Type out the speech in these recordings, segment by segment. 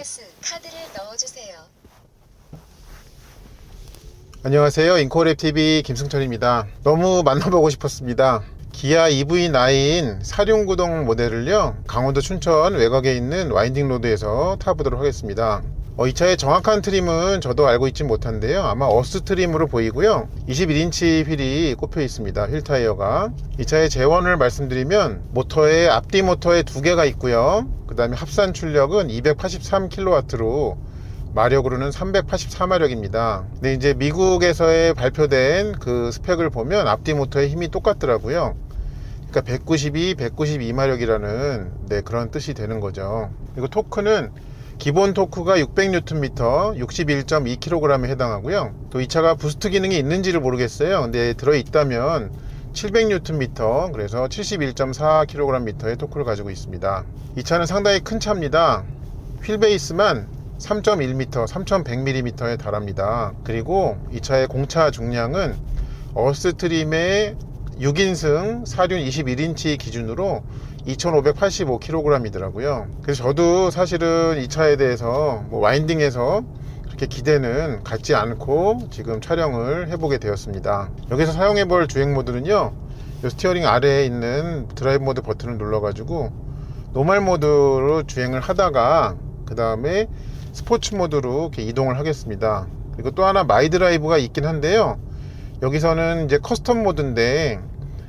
패스 카드를 넣어주세요. 안녕하세요. 인코랩TV 김승철입니다. 너무 만나보고 싶었습니다. 기아 EV9 사륜구동 모델을요, 강원도 춘천 외곽에 있는 와인딩 로드에서 타보도록 하겠습니다. 이 차의 정확한 트림은 저도 알고 있진 못한데요, 아마 어스 트림으로 보이고요, 21인치 휠이 꼽혀 있습니다. 휠 타이어가. 이 차의 재원을 말씀드리면 모터에 앞뒤 모터에 두 개가 있고요, 그 다음에 합산 출력은 283kW로 마력으로는 384마력입니다. 근데 이제 미국에서의 발표된 그 스펙을 보면 앞뒤 모터의 힘이 똑같더라고요. 그러니까 192, 192마력이라는 그런 뜻이 되는 거죠. 그리고 토크는 기본 토크가 600Nm, 61.2kg에 해당하고요. 또 이 차가 부스트 기능이 있는지를 모르겠어요. 근데 들어있다면 700Nm, 그래서 71.4kgm의 토크를 가지고 있습니다. 이 차는 상당히 큰 차입니다. 휠 베이스만 3.1m, 3100mm에 달합니다. 그리고 이 차의 공차 중량은 어스 트림의 6인승 사륜 21인치 기준으로 2585kg이더라고요. 그래서 저도 사실은 이 차에 대해서 와인딩에서 그렇게 기대는 갖지 않고 지금 촬영을 해보게 되었습니다. 여기서 사용해볼 주행 모드는요, 이 스티어링 아래에 있는 드라이브 모드 버튼을 눌러가지고 노멀 모드로 주행을 하다가 그 다음에 스포츠 모드로 이렇게 이동을 하겠습니다. 그리고 또 하나 마이 드라이브가 있긴 한데요, 여기서는 이제 커스텀 모드인데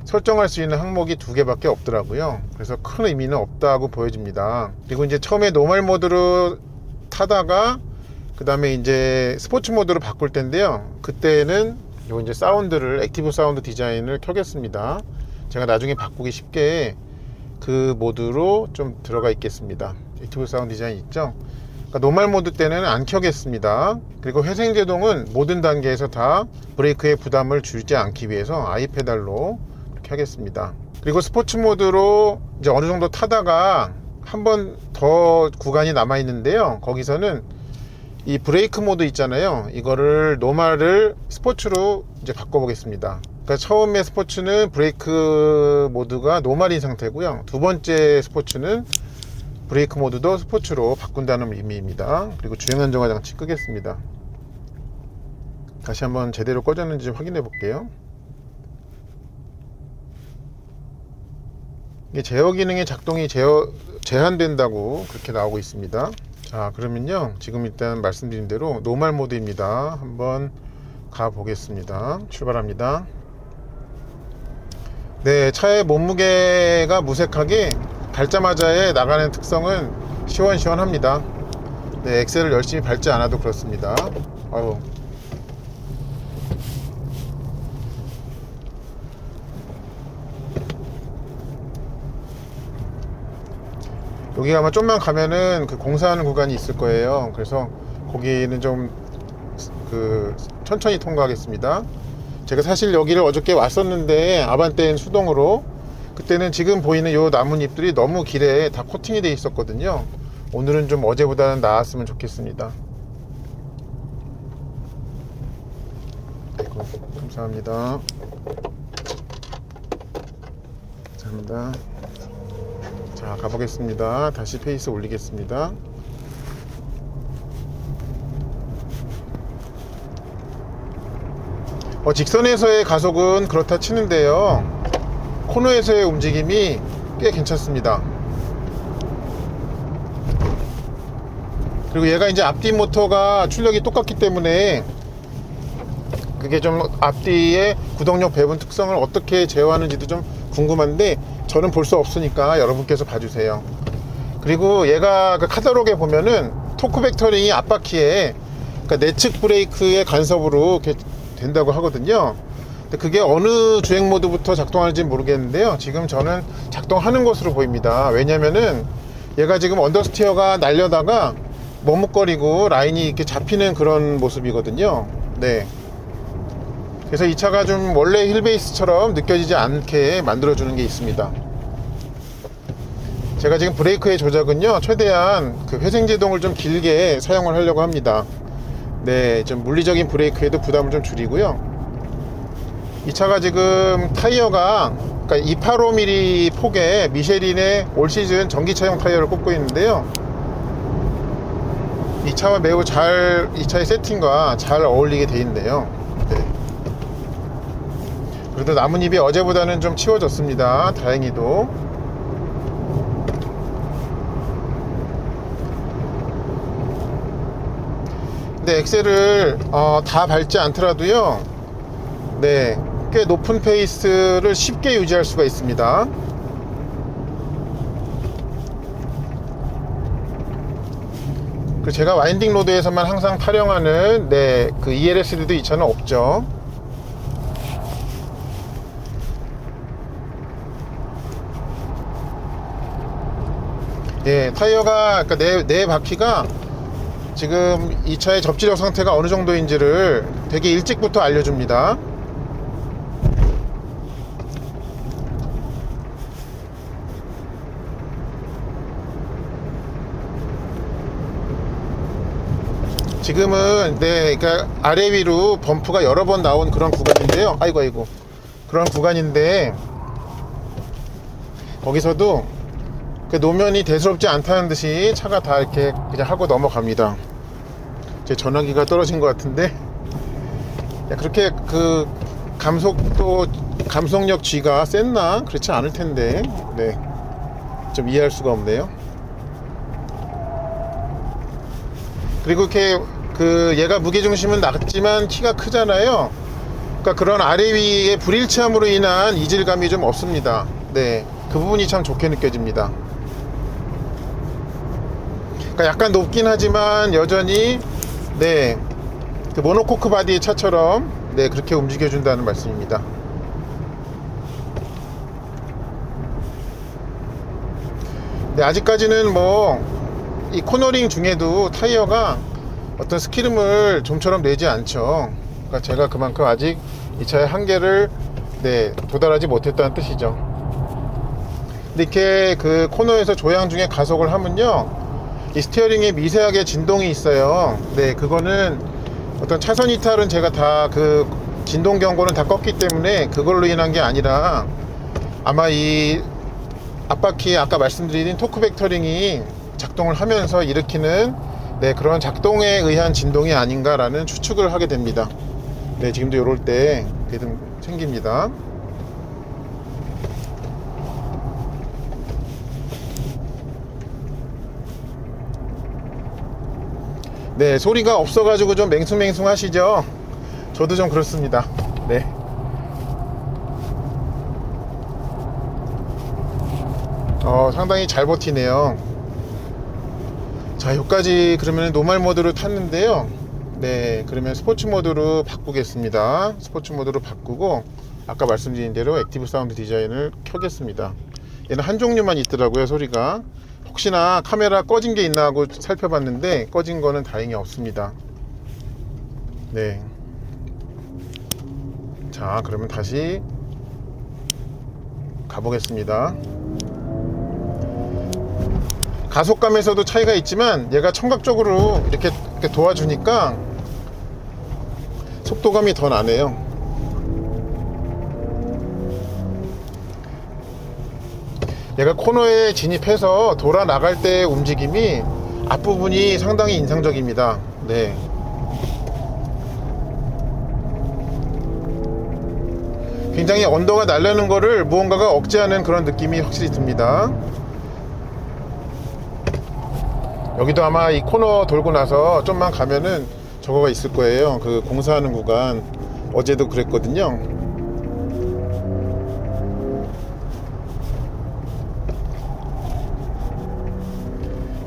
설정할 수 있는 항목이 두 개밖에 없더라고요. 그래서 큰 의미는 없다고 보여집니다. 그리고 이제 처음에 노멀 모드로 타다가 그 다음에 이제 스포츠 모드로 바꿀 텐데요, 그때는 요 이제 사운드를, 액티브 사운드 디자인을 켜겠습니다. 제가 나중에 바꾸기 쉽게 그 모드로 좀 들어가 있겠습니다. 액티브 사운드 디자인 있죠? 그러니까 노멀 모드 때는 안 켜겠습니다. 그리고 회생 제동은 모든 단계에서 다 브레이크의 부담을 줄이지 않기 위해서 아이 페달로 이렇게 하겠습니다. 그리고 스포츠 모드로 이제 어느 정도 타다가 한 번 더 구간이 남아 있는데요, 거기서는 이 브레이크 모드 있잖아요, 이거를 노멀을 스포츠로 이제 바꿔 보겠습니다. 그러니까 처음에 스포츠는 브레이크 모드가 노멀인 상태고요, 두 번째 스포츠는 브레이크 모드도 스포츠로 바꾼다는 의미입니다. 그리고 주행 안정화 장치 끄겠습니다. 다시 한번 제대로 꺼졌는지 확인해 볼게요. 이게 제어 기능의 작동이 제한된다고 그렇게 나오고 있습니다. 자, 그러면요, 지금 일단 말씀드린 대로 노멀 모드입니다. 한번 가 보겠습니다. 출발합니다. 네, 차의 몸무게가 무색하게 밟자마자의 나가는 특성은 시원시원합니다. 네, 엑셀을 열심히 밟지 않아도 그렇습니다. 아유. 여기 아마 좀만 가면은 그 공사하는 구간이 있을 거예요. 그래서 거기는 좀 천천히 통과하겠습니다. 제가 사실 여기를 어저께 왔었는데 아반떼인 수동으로, 그때는 지금 보이는 요 나뭇잎들이 너무 길에 다 코팅이 돼 있었거든요. 오늘은 좀 어제보다는 나았으면 좋겠습니다. 아이고, 감사합니다. 감사합니다. 자, 가보겠습니다. 다시 페이스 올리겠습니다. 직선에서의 가속은 그렇다 치는데요, 코너에서의 움직임이 꽤 괜찮습니다. 그리고 얘가 이제 앞뒤 모터가 출력이 똑같기 때문에 그게 좀 앞뒤의 구동력 배분 특성을 어떻게 제어하는지도 좀 궁금한데 저는 볼 수 없으니까 여러분께서 봐주세요. 그리고 얘가 그 카탈로그에 보면은 토크 벡터링이 앞바퀴에, 그러니까 내측 브레이크의 간섭으로 이렇게 된다고 하거든요. 근데 그게 어느 주행 모드부터 작동하는지 모르겠는데요, 지금 저는 작동하는 것으로 보입니다. 왜냐면은 얘가 지금 언더스티어가 날려다가 머뭇거리고 라인이 이렇게 잡히는 그런 모습이거든요. 네. 그래서 이 차가 좀 원래 힐베이스처럼 느껴지지 않게 만들어주는 게 있습니다. 제가 지금 브레이크의 조작은요, 최대한 그 회생제동을 좀 길게 사용을 하려고 합니다. 네, 좀 물리적인 브레이크에도 부담을 좀 줄이고요. 이 차가 지금 타이어가, 그러니까 285mm 폭의 미쉐린의 올 시즌 전기차용 타이어를 꼽고 있는데요, 이 차와 매우 잘, 이 차의 세팅과 잘 어울리게 돼 있네요. 네. 그래도 나뭇잎이 어제보다는 좀 치워졌습니다. 다행히도. 근데 엑셀을 다 밟지 않더라도요, 네, 꽤 높은 페이스를 쉽게 유지할 수가 있습니다. 그리고 제가 와인딩 로드에서만 항상 타령하는, 네, 그 ELSD도 이 차는 없죠. 예, 타이어가, 그러니까 네 바퀴가 지금 이 차의 접지력 상태가 어느 정도인지를 되게 일찍부터 알려줍니다. 지금은, 네, 그러니까 아래 위로 범프가 여러 번 나온 그런 구간인데요. 아이고 그런 구간인데, 거기서도 그 노면이 대수롭지 않다는 듯이 차가 다 이렇게 그냥 하고 넘어갑니다. 제 전화기가 떨어진 것 같은데, 그렇게 그 감속력 G가 셌나? 그렇지 않을 텐데, 네, 좀 이해할 수가 없네요. 그리고 이렇게 그 얘가 무게중심은 낮지만 키가 크잖아요. 그러니까 그런 아래 위의 불일치함으로 인한 이질감이 좀 없습니다. 네, 그 부분이 참 좋게 느껴집니다. 그러니까 약간 높긴 하지만 여전히, 네, 그 모노코크 바디의 차처럼, 네, 그렇게 움직여준다는 말씀입니다. 네, 아직까지는 뭐 이 코너링 중에도 타이어가 어떤 스키름을 좀처럼 내지 않죠. 그러니까 제가 그만큼 아직 이 차의 한계를, 네, 도달하지 못했다는 뜻이죠. 근데 이렇게 그 코너에서 조향 중에 가속을 하면요, 이 스티어링에 미세하게 진동이 있어요. 네, 그거는 어떤 차선 이탈은 제가 다 그 진동 경고는 다 껐기 때문에 그걸로 인한 게 아니라, 아마 이 앞바퀴 아까 말씀드린 토크 벡터링이 작동을 하면서 일으키는, 네, 그런 작동에 의한 진동이 아닌가라는 추측을 하게 됩니다. 네, 지금도 이럴 때 리듬 생깁니다. 네, 소리가 없어가지고 좀 맹숭맹숭 하시죠? 저도 좀 그렇습니다. 네. 상당히 잘 버티네요. 자, 여기까지 그러면 노멀 모드로 탔는데요. 네, 그러면 스포츠 모드로 바꾸겠습니다. 스포츠 모드로 바꾸고, 아까 말씀드린 대로 액티브 사운드 디자인을 켜겠습니다. 얘는 한 종류만 있더라고요, 소리가. 혹시나 카메라 꺼진 게 있나 하고 살펴봤는데 꺼진 거는 다행히 없습니다. 네. 자, 그러면 다시 가보겠습니다. 가속감에서도 차이가 있지만 얘가 청각적으로 이렇게 도와주니까 속도감이 더 나네요. 얘가 코너에 진입해서 돌아 나갈 때의 움직임이 앞부분이 상당히 인상적입니다. 네. 굉장히 언더가 날려는 거를 무언가가 억제하는 그런 느낌이 확실히 듭니다. 여기도 아마 이 코너 돌고 나서 좀만 가면은 저거가 있을 거예요. 그 공사하는 구간. 어제도 그랬거든요.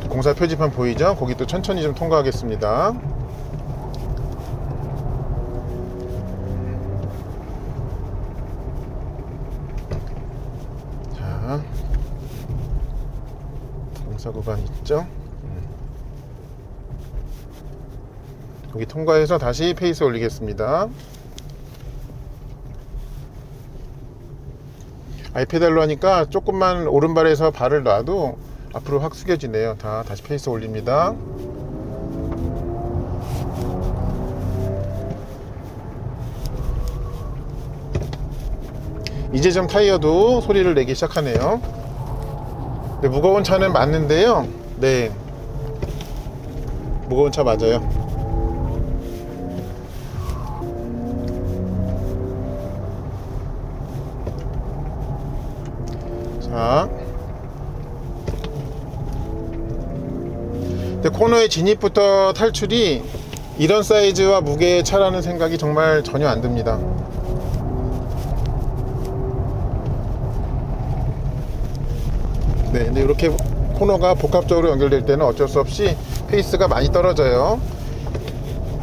공사 표지판 보이죠? 거기 또 천천히 좀 통과하겠습니다. 자, 공사 구간 있죠? 여기 통과해서 다시 페이스 올리겠습니다. 아이페달로 하니까 조금만 오른발에서 발을 놔도 앞으로 확 숙여지네요. 다시 페이스 올립니다. 이제 좀 타이어도 소리를 내기 시작하네요. 네, 무거운 차는 맞는데요. 네, 무거운 차 맞아요. 자, 근데 코너의 진입부터 탈출이 이런 사이즈와 무게의 차라는 생각이 정말 전혀 안 듭니다. 네, 근데 이렇게 코너가 복합적으로 연결될 때는 어쩔 수 없이 페이스가 많이 떨어져요.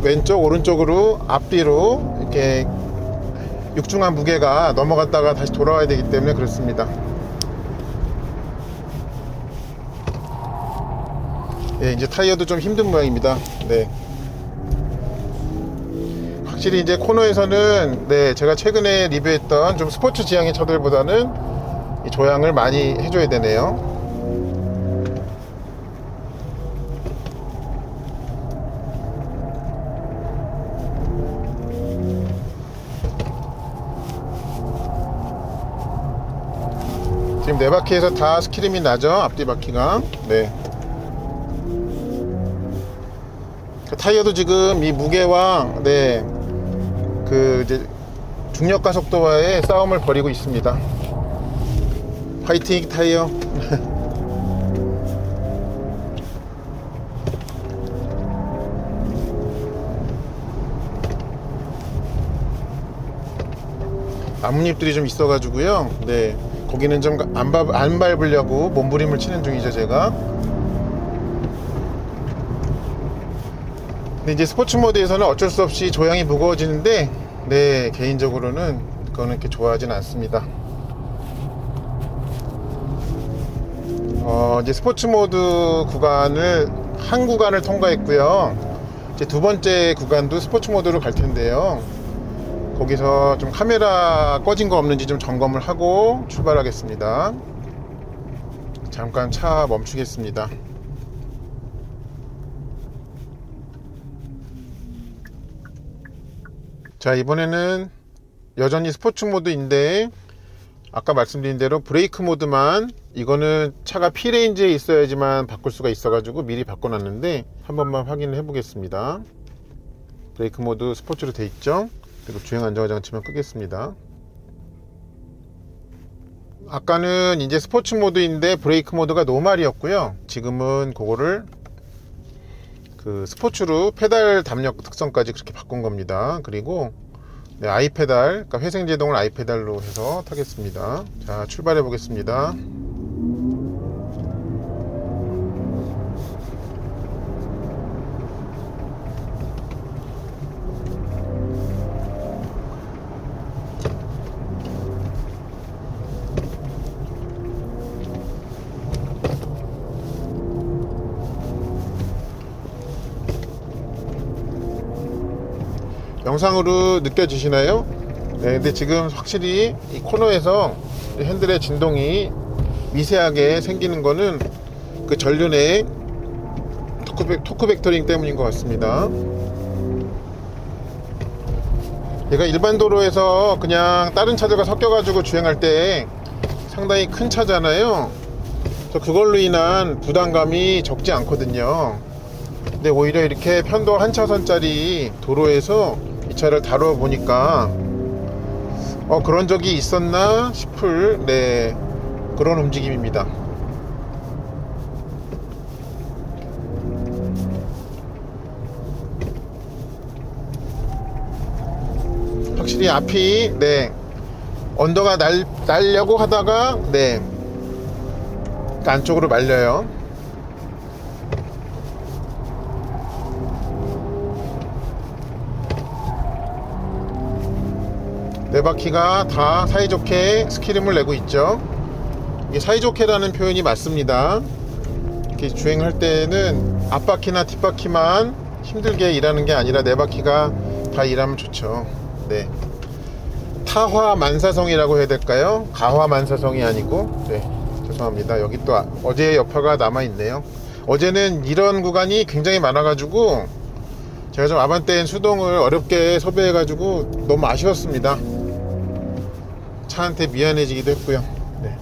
왼쪽 오른쪽으로 앞뒤로 이렇게 육중한 무게가 넘어갔다가 다시 돌아와야 되기 때문에 그렇습니다. 네, 이제 타이어도 좀 힘든 모양입니다. 네. 확실히 이제 코너에서는 네, 제가 최근에 리뷰했던 좀 스포츠 지향의 차들보다는 이 조향을 많이 해줘야 되네요. 지금 네 바퀴에서 다 스키림이 나죠. 앞뒤 바퀴가. 네. 타이어도 지금 이 무게와 네, 그 이제 중력과 속도와의 싸움을 벌이고 있습니다. 화이팅 타이어. 나뭇잎들이 좀 있어가지고요. 네, 거기는 좀 안 밟으려고 몸부림을 치는 중이죠, 제가. 근데 이제 스포츠 모드에서는 어쩔 수 없이 조향이 무거워지는데, 네, 개인적으로는 그거는 이렇게 좋아하진 않습니다. 이제 스포츠 모드 구간을 한 구간을 통과했고요. 이제 두 번째 구간도 스포츠 모드로 갈 텐데요. 거기서 좀 카메라 꺼진 거 없는지 좀 점검을 하고 출발하겠습니다. 잠깐 차 멈추겠습니다. 자, 이번에는 여전히 스포츠 모드인데 아까 말씀드린 대로 브레이크 모드만, 이거는 차가 P레인지에 있어야지만 바꿀 수가 있어 가지고 미리 바꿔놨는데 한 번만 확인을 해 보겠습니다. 브레이크 모드 스포츠로 돼 있죠. 그리고 주행 안정화 장치만 끄겠습니다. 아까는 이제 스포츠 모드인데 브레이크 모드가 노말이었고요. 지금은 그거를 그 스포츠로 페달 담력 특성까지 그렇게 바꾼 겁니다. 그리고 네, 아이페달, 그러니까 회생제동을 아이페달로 해서 타겠습니다. 자, 출발해 보겠습니다. 영상으로 느껴지시나요? 네, 근데 지금 확실히 이 코너에서 핸들의 진동이 미세하게 생기는 거는 그 전륜의 토크 벡터링 때문인 것 같습니다. 얘가 일반 도로에서 그냥 다른 차들과 섞여가지고 주행할 때 상당히 큰 차잖아요. 그래서 그걸로 인한 부담감이 적지 않거든요. 근데 오히려 이렇게 편도 한 차선짜리 도로에서 이 차를 다루어 보니까 그런 적이 있었나 싶을 네, 그런 움직임입니다. 확실히 앞이 네, 언더가 날려고 하다가 네, 안쪽으로 말려요. 네 바퀴가 다 사이좋게 스키림을 내고 있죠. 이게 사이좋게라는 표현이 맞습니다. 이렇게 주행할 때는 앞바퀴나 뒷바퀴만 힘들게 일하는 게 아니라 네 바퀴가 다 일하면 좋죠. 네. 타화만사성이라고 해야 될까요? 가화만사성이 아니고, 네, 죄송합니다. 여기 또 어제의 여파가 남아있네요. 어제는 이런 구간이 굉장히 많아가지고 제가 좀 아반떼인 수동을 어렵게 섭외해가지고 너무 아쉬웠습니다. 차한테 미안해지기도 했고요. 네.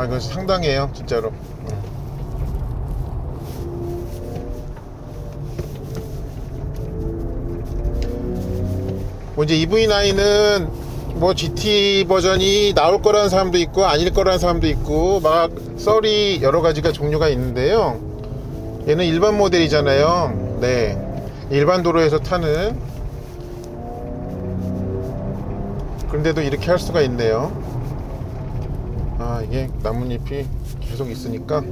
아, 이거 상당해요, 진짜로. 뭐 이제 EV9은 뭐 GT 버전이 나올 거라는 사람도 있고 아닐 거라는 사람도 있고 막 썰이 여러 가지가 종류가 있는데요. 얘는 일반 모델이잖아요. 네, 일반 도로에서 타는. 그런데도 이렇게 할 수가 있네요. 아, 이게 나뭇잎이 계속 있으니까.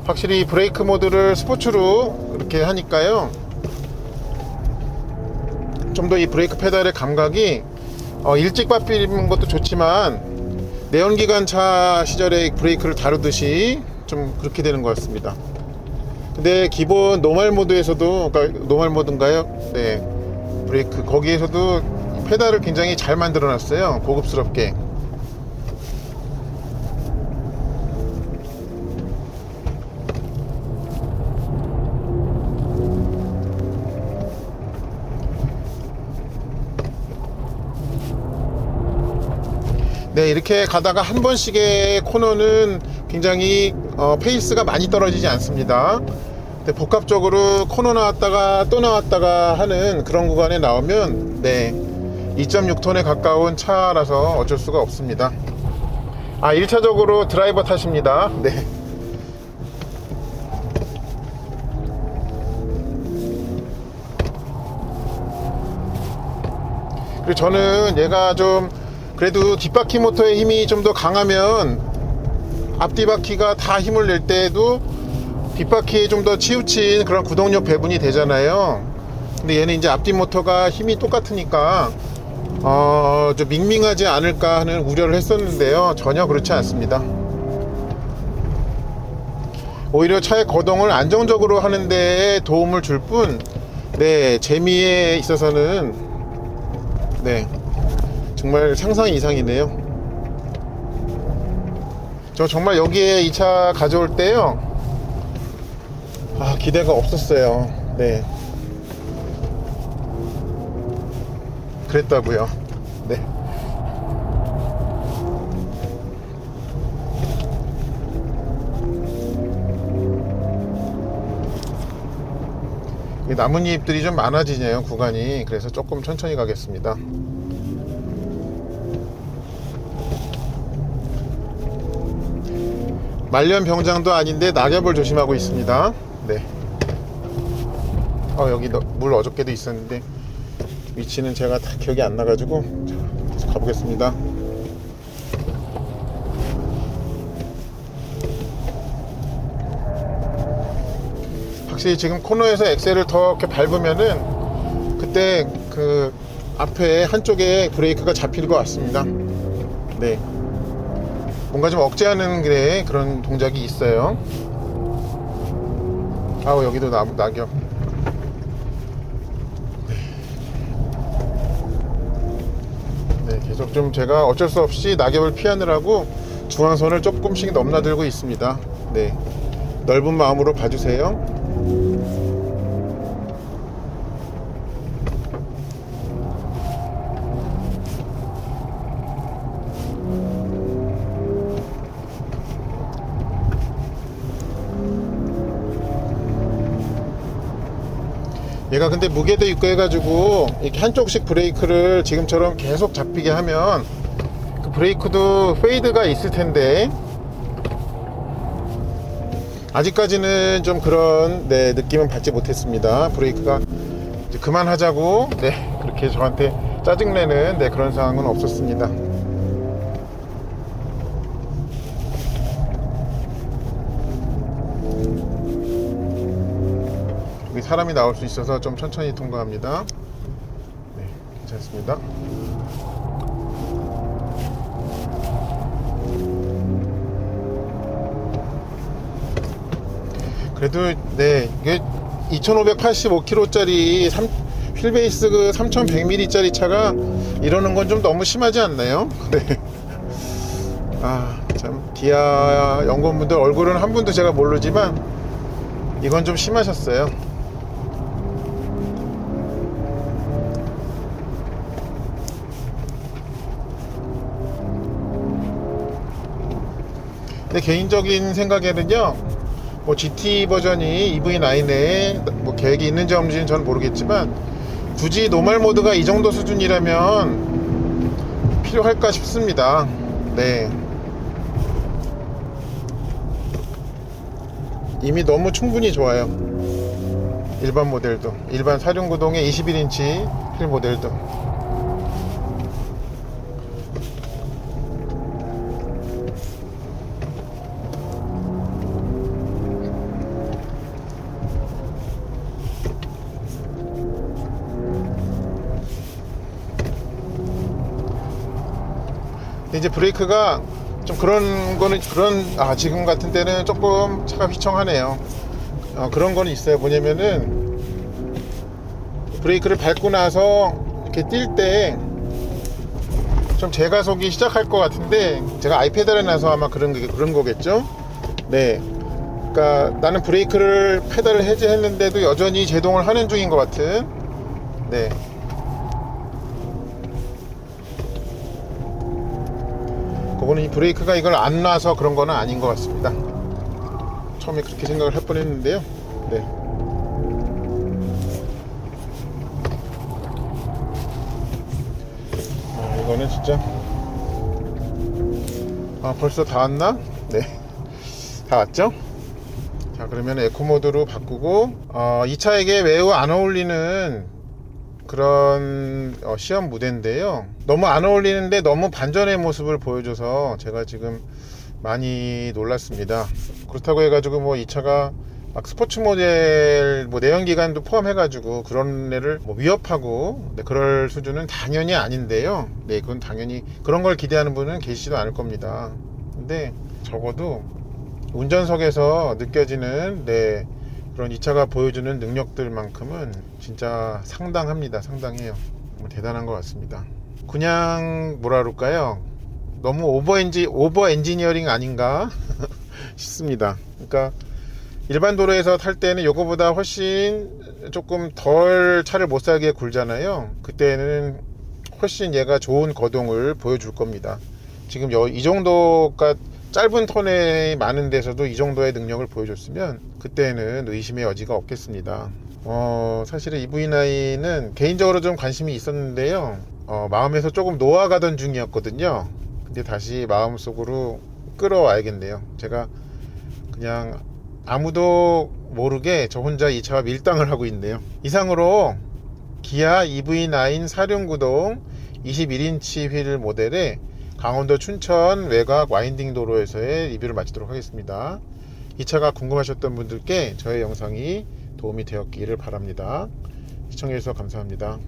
확실히 브레이크 모드를 스포츠로 이렇게 하니까요, 좀 더 이 브레이크 페달의 감각이 일찍 밟히는 것도 좋지만 내연기관차 시절에 브레이크를 다루듯이 좀 그렇게 되는 것 같습니다. 근데 기본 노멀 모드에서도, 그러니까 노멀 모드인가요? 네, 브레이크 거기에서도 페달을 굉장히 잘 만들어 놨어요, 고급스럽게. 네, 이렇게 가다가 한 번씩의 코너는 굉장히 페이스가 많이 떨어지지 않습니다. 근데 복합적으로 코너 나왔다가 또 나왔다가 하는 그런 구간에 나오면, 네, 2.6톤에 가까운 차라서 어쩔 수가 없습니다. 아, 1차적으로 드라이버 탓입니다. 네. 그리고 저는 얘가 좀 그래도 뒷바퀴 모터의 힘이 좀 더 강하면 앞뒤바퀴가 다 힘을 낼 때에도 뒷바퀴에 좀 더 치우친 그런 구동력 배분이 되잖아요. 근데 얘는 이제 앞뒤 모터가 힘이 똑같으니까 좀 밍밍하지 않을까 하는 우려를 했었는데요, 전혀 그렇지 않습니다. 오히려 차의 거동을 안정적으로 하는 데 도움을 줄 뿐, 네, 재미에 있어서는, 네, 정말 상상 이상이네요. 저 정말 여기에 이 차 가져올 때요, 기대가 없었어요. 네, 그랬다고요. 네. 나뭇잎들이 좀 많아지네요, 구간이. 그래서 조금 천천히 가겠습니다. 말년 병장도 아닌데 낙엽을 조심하고 있습니다. 네. 여기 물 어저께도 있었는데 위치는 제가 다 기억이 안 나가지고, 자, 계속 가보겠습니다. 확실히 지금 코너에서 엑셀을 더 이렇게 밟으면은 그때 그 앞에 한쪽에 브레이크가 잡힐 것 같습니다. 네, 뭔가 좀 억제하는 그런 동작이 있어요. 여기도 낙엽. 네, 계속 좀 제가 어쩔 수 없이 낙엽을 피하느라고 중앙선을 조금씩 넘나들고 있습니다. 네, 넓은 마음으로 봐주세요. 얘가 근데 무게도 있고 해가지고 이렇게 한쪽씩 브레이크를 지금처럼 계속 잡히게 하면 그 브레이크도 페이드가 있을 텐데, 아직까지는 좀 그런, 네, 느낌은 받지 못했습니다. 브레이크가 이제 그만하자고, 네, 그렇게 저한테 짜증내는, 네, 그런 상황은 없었습니다. 여기 사람이 나올 수 있어서 좀 천천히 통과합니다. 네, 괜찮습니다. 그래도, 네, 이게 2585km짜리 휠베이스 그 3100mm짜리 차가 이러는 건 좀 너무 심하지 않나요? 네. 참, 기아 연구원분들 얼굴은 한 분도 제가 모르지만 이건 좀 심하셨어요. 내 개인적인 생각에는요, 뭐 GT 버전이 EV9에 뭐 계획이 있는지 없는지는 저는 모르겠지만 굳이 노멀 모드가 이 정도 수준이라면 필요할까 싶습니다. 네. 이미 너무 충분히 좋아요. 일반 모델도, 일반 사륜구동의 21인치 휠 모델도. 이제 브레이크가 좀 그런 거는 지금 같은 때는 조금 차가 휘청하네요. 그런 거는 있어요. 뭐냐면은 브레이크를 밟고 나서 이렇게 뛸 때 좀 제가속이 시작할 것 같은데, 제가 아이패드를 놔서 아마 그런 거겠죠. 네. 그러니까 나는 브레이크를 페달을 해제했는데도 여전히 제동을 하는 중인 것 같은. 네. 그거는 이 브레이크가 이걸 안 놔서 그런 거는 아닌 것 같습니다. 처음에 그렇게 생각을 할 뻔했는데요. 네. 이거는 진짜 벌써 다 왔나? 네. 다 왔죠? 자, 그러면 에코 모드로 바꾸고 이 차에게 매우 안 어울리는 그런 시험 무대인데요. 너무 안 어울리는데 너무 반전의 모습을 보여줘서 제가 지금 많이 놀랐습니다. 그렇다고 해가지고 뭐 이 차가 막 스포츠 모델 뭐 내연기관도 포함해가지고 그런 애를 뭐 위협하고 그럴 수준은 당연히 아닌데요. 네, 그건 당연히 그런 걸 기대하는 분은 계시지도 않을 겁니다. 근데 적어도 운전석에서 느껴지는 그런 이 차가 보여주는 능력들만큼은 진짜 상당합니다. 상당해요. 대단한 것 같습니다. 그냥 뭐라 그럴까요? 너무 오버 엔지니어링 아닌가 싶습니다. 그러니까 일반 도로에서 탈 때는 이거보다 훨씬 조금 덜 차를 못 살게 굴잖아요. 그때는 훨씬 얘가 좋은 거동을 보여줄 겁니다. 지금 이 정도가 짧은 턴에 많은 데서도 이 정도의 능력을 보여줬으면 그때는 의심의 여지가 없겠습니다. 사실은 EV9은 개인적으로 좀 관심이 있었는데요. 마음에서 조금 놓아가던 중이었거든요. 근데 다시 마음속으로 끌어와야겠네요. 제가 그냥 아무도 모르게 저 혼자 이 차와 밀당을 하고 있네요. 이상으로 기아 EV9 사륜구동 21인치 휠 모델의 강원도 춘천 외곽 와인딩 도로에서의 리뷰를 마치도록 하겠습니다. 이 차가 궁금하셨던 분들께 저의 영상이 도움이 되었기를 바랍니다. 시청해주셔서 감사합니다.